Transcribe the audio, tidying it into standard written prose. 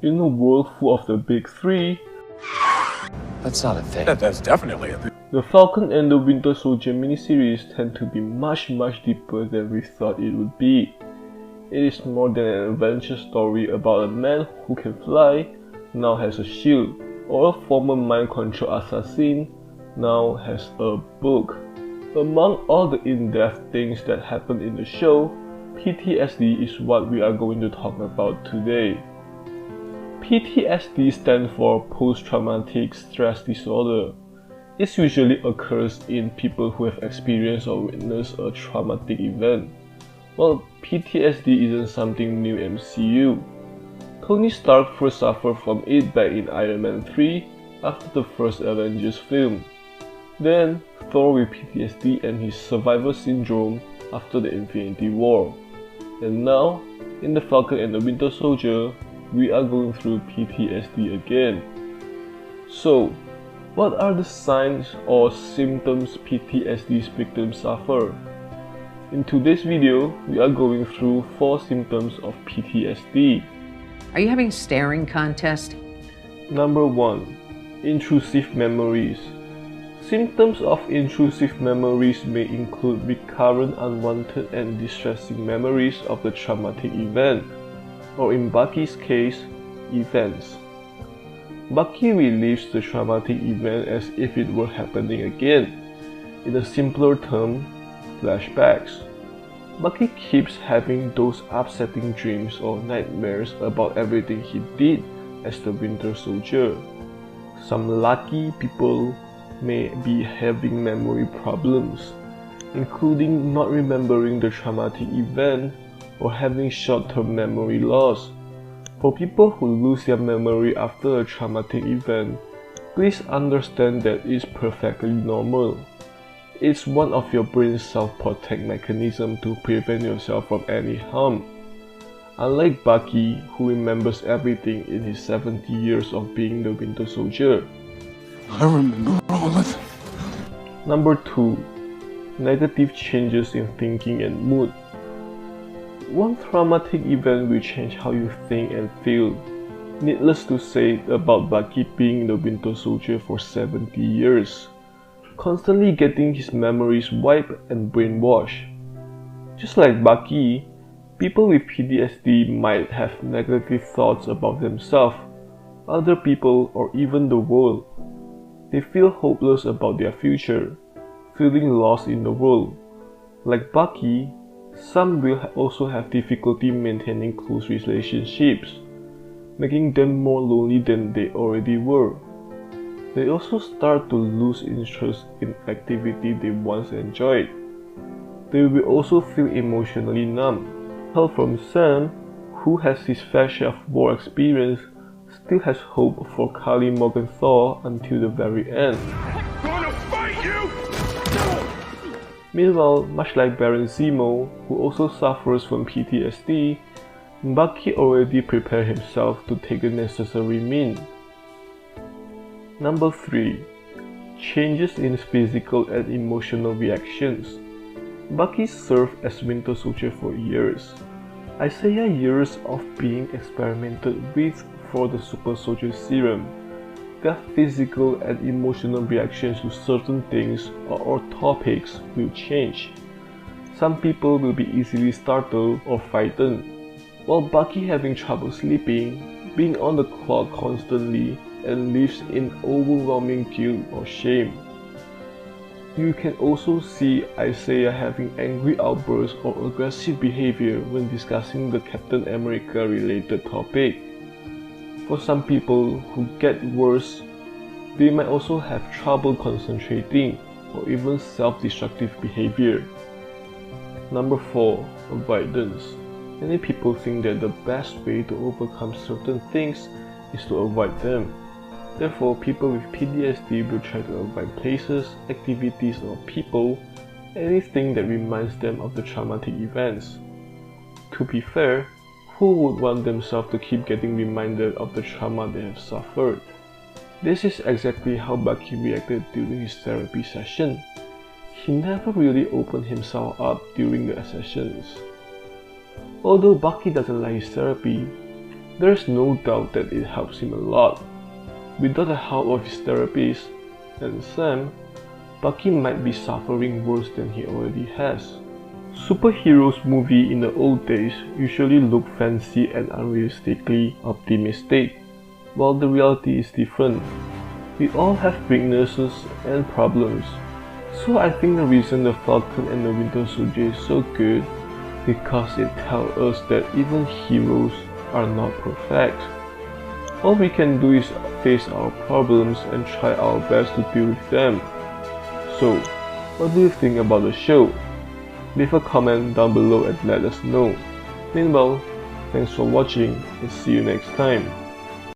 In a world full of the big three, That's not a thing. That's definitely a thing. the Falcon and the Winter Soldier miniseries tend to be much deeper than we thought it would be. It is more than an adventure story about a man who can fly, now has a shield, or a former mind control assassin, now has a book. Among all the in-depth things that happen in the show, PTSD is what we are going to talk about today. PTSD stands for post-traumatic stress disorder. It usually occurs in people who have experienced or witnessed a traumatic event. Well, PTSD isn't something new in MCU. Tony Stark first suffered from it back in Iron Man 3 after the first Avengers film. Then, Thor with PTSD and his survival syndrome after the Infinity War. And now, in the Falcon and the Winter Soldier, we are going through PTSD again. So, what are the signs or symptoms PTSD victims suffer? In today's video, we are going through 4 symptoms of PTSD. Are you having a staring contest? Number 1. Intrusive memories. Symptoms of intrusive memories may include recurrent unwanted and distressing memories of the traumatic event, or in Bucky's case, events. Bucky relives the traumatic event as if it were happening again. In a simpler term, flashbacks. Bucky keeps having those upsetting dreams or nightmares about everything he did as the Winter Soldier. Some lucky people may be having memory problems, including not remembering the traumatic event or having short-term memory loss. For people who lose their memory after a traumatic event, please understand that it's perfectly normal. It's one of your brain's self-protect mechanisms to prevent yourself from any harm. Unlike Bucky, who remembers everything in his 70 years of being the Winter Soldier. I remember all of it. Number 2. Negative changes in thinking and mood. One traumatic event will change how you think and feel. Needless to say about Bucky being the Winter Soldier for 70 years, constantly getting his memories wiped and brainwashed. Just like Bucky, people with PTSD might have negative thoughts about themselves, other people, or even the world. They feel hopeless about their future, feeling lost in the world. Like Bucky, some will also have difficulty maintaining close relationships, making them more lonely than they already were. They also start to lose interest in activity they once enjoyed. They will also feel emotionally numb. Hell, from Sam, who has his fair share of war experience, still has hope for Carly Morgenthau until the very end. I'm gonna fight you! Meanwhile, much like Baron Zemo, who also suffers from PTSD, Bucky already prepared himself to take the necessary means. Number 3. Changes in physical and emotional reactions. Bucky served as Winter Soldier for years. I say years of being experimented with for the Super Soldier Serum. Their physical and emotional reactions to certain things or topics will change. Some people will be easily startled or frightened, while Bucky having trouble sleeping, being on the clock constantly, and lives in overwhelming guilt or shame. You can also see Isaiah having angry outbursts or aggressive behavior when discussing the Captain America related topic. For some people who get worse, they might also have trouble concentrating or even self-destructive behavior. Number 4. Avoidance. Many people think that the best way to overcome certain things is to avoid them. Therefore, people with PTSD will try to avoid places, activities, or people, anything that reminds them of the traumatic events. To be fair, who would want themselves to keep getting reminded of the trauma they have suffered? This is exactly how Bucky reacted during his therapy session. He never really opened himself up during the sessions. Although Bucky doesn't like his therapy, There's no doubt that it helps him a lot. Without the help of his therapist and Sam, Bucky might be suffering worse than he already has. Superheroes movies in the old days usually look fancy and unrealistically optimistic, while the reality is different. We all have weaknesses and problems, so I think the reason the Falcon and the Winter Soldier is so good because it tells us that even heroes are not perfect. All we can do is face our problems and try our best to deal with them. So, what do you think about the show? Leave a comment down below and let us know. Meanwhile, thanks for watching and see you next time.